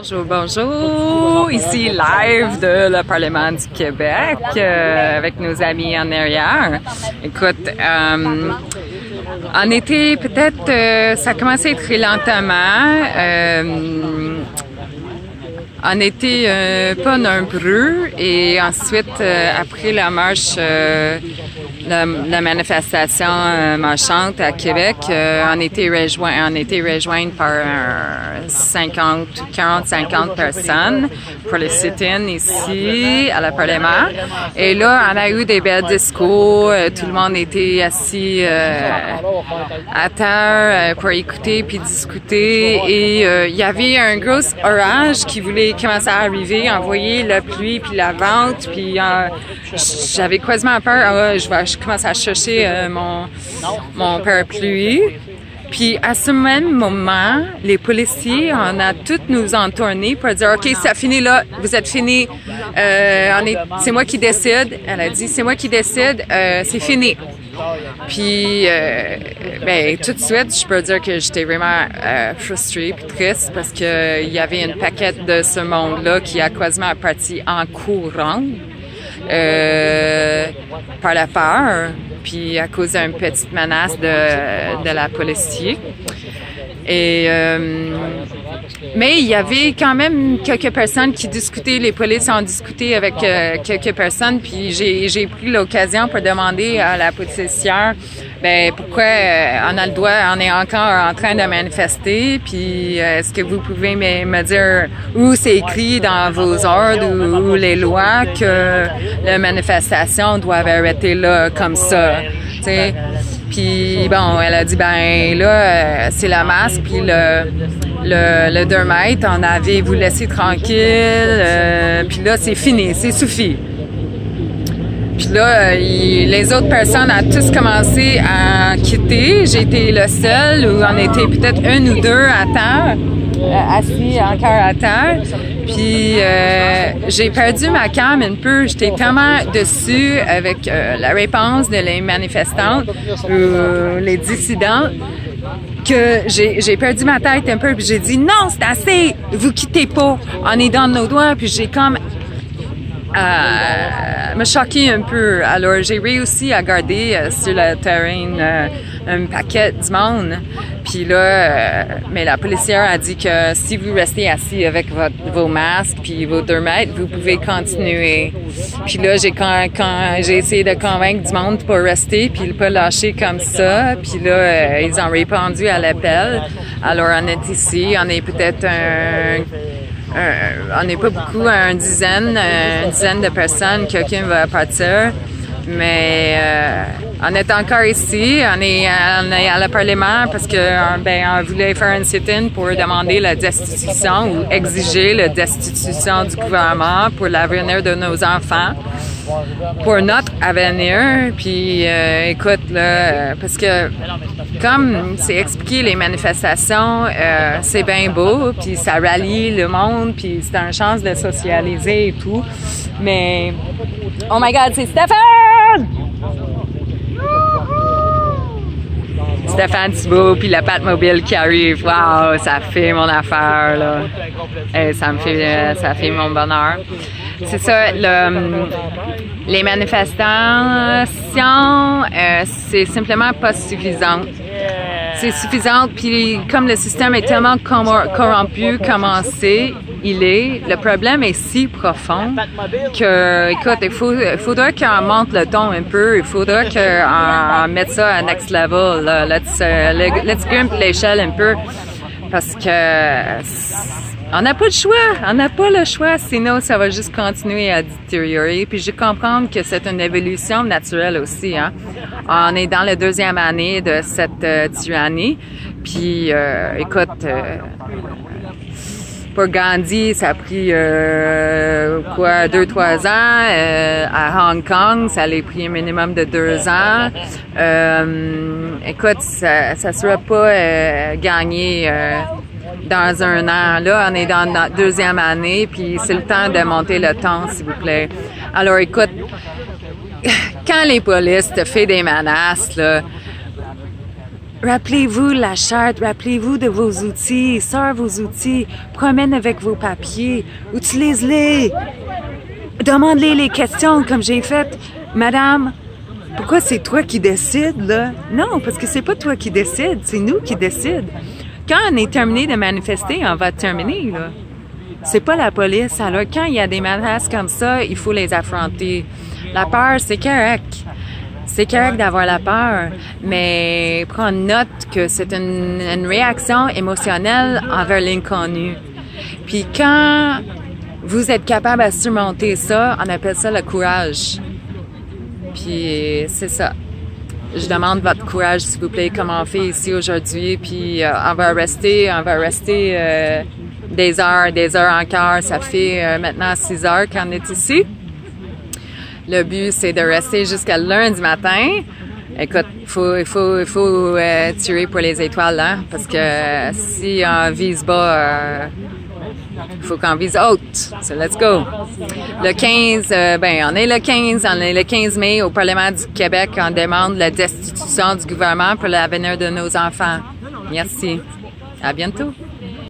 Bonjour, bonjour! Ici live de le Parlement du Québec avec nos amis en arrière. Écoute, en été, peut-être, ça a commencé très lentement. En été, pas nombreux et ensuite, après la marche, la manifestation marchande à Québec, on a été rejoint par 40-50 personnes pour le sit-in ici à la Parlement. Et là, on a eu des belles discours, tout le monde était assis à terre pour écouter puis discuter. Et il y avait un gros orage qui voulait commencer à arriver, envoyer la pluie puis la vente, puis j'avais quasiment peur. Je commence à chercher mon parapluie. Puis à ce même moment, les policiers, on a tous nous entournés pour dire OK, ça finit là, vous êtes fini. C'est moi qui décide. Elle a dit c'est moi qui décide, c'est fini. Puis ben tout de suite, je peux dire que j'étais vraiment frustrée puis triste parce que il y avait une paquette de ce monde-là qui a quasiment parti en courant par la peur. Puis à cause d'une petite menace de la policier. Et mais il y avait quand même quelques personnes qui discutaient, les polices ont discuté avec quelques personnes, puis j'ai pris l'occasion pour demander à la policière ben pourquoi on a le droit, on est encore en train de manifester, puis est-ce que vous pouvez me dire où c'est écrit dans vos ordres ou les lois que la manifestation doit arrêter là comme ça, tu sais. Puis bon, elle a dit ben là c'est la masque puis le 2 mètres, on avait vous laisser tranquille, puis là c'est fini, c'est suffit. Puis là, les autres personnes ont tous commencé à quitter. J'ai été le seul où on était peut-être un ou deux à terre, assis encore à terre. Puis j'ai perdu ma calme un peu. J'étais tellement dessus avec la réponse de les manifestants ou les dissidents que j'ai perdu ma tête un peu. Puis j'ai dit non, c'est assez, vous quittez pas. On est dans nos doigts. Puis j'ai comme me choquer un peu. Alors, j'ai réussi à garder sur le terrain un paquet du monde. Puis là, mais la policière a dit que si vous restez assis avec vos masques puis vos 2 mètres, vous pouvez continuer. Puis là, quand j'ai essayé de convaincre du monde pour rester puis pas lâcher comme ça. Puis là, ils ont répondu à l'appel. Alors, on est ici. On est peut-être on n'est pas beaucoup, une dizaine de personnes, quelqu'un va partir, mais on est encore ici, on est à la Parlement parce que on voulait faire un sit-in pour demander la destitution ou exiger la destitution du gouvernement pour l'avenir de nos enfants, pour notre avenir. Puis écoute là, parce que comme c'est expliqué, les manifestations, c'est bien beau, puis ça rallie le monde, puis c'est une chance de socialiser et tout. Mais, oh my God, c'est Stéphane! Stéphane Thibault, puis la Batmobile qui arrive. Wow, ça fait mon affaire, là. Et ça fait mon bonheur. C'est ça, les manifestations, c'est simplement pas suffisant. C'est suffisant, puis comme le système est tellement corrompu, le problème est si profond que, écoute, il faudra qu'on monte le ton un peu, il faudra qu'on mette ça à next level, là. Let's grimp l'échelle un peu, parce que on n'a pas le choix, sinon ça va juste continuer à détériorer. Puis je comprends que c'est une évolution naturelle aussi, hein. On est dans la 2e année de cette tyrannie. Puis écoute, pour Gandhi, ça a pris 2-3 ans. À Hong Kong, ça a pris un minimum de 2 ans. Écoute, ça sera pas gagné dans un an. Là, on est dans notre 2e année, puis c'est le temps de monter le ton, s'il vous plaît. Alors, écoute, quand les polices te font des menaces, là, Rappelez-vous la charte, rappelez-vous de vos outils, sors vos outils, promène avec vos papiers, utilise-les, demande-les les questions comme j'ai fait. Madame, pourquoi c'est toi qui décides, là? Non, parce que c'est pas toi qui décides, c'est nous qui décident. Quand on est terminé de manifester, on va terminer, là. C'est pas la police. Alors, quand il y a des menaces comme ça, il faut les affronter. La peur, c'est correct. C'est correct d'avoir la peur, mais prendre note que c'est une réaction émotionnelle envers l'inconnu. Puis quand vous êtes capable de surmonter ça, on appelle ça le courage. Puis c'est ça. Je demande votre courage, s'il vous plaît, comme on fait ici aujourd'hui. Puis on va rester des heures encore. Ça fait maintenant 6 heures qu'on est ici. Le but, c'est de rester jusqu'à lundi matin. Écoute, il faut tirer pour les étoiles, hein, parce que si on vise bas, il faut qu'on vise haute. So, let's go. Le 15, on est le 15 mai au Parlement du Québec. On demande la destitution du gouvernement pour l'avenir de nos enfants. Merci. À bientôt.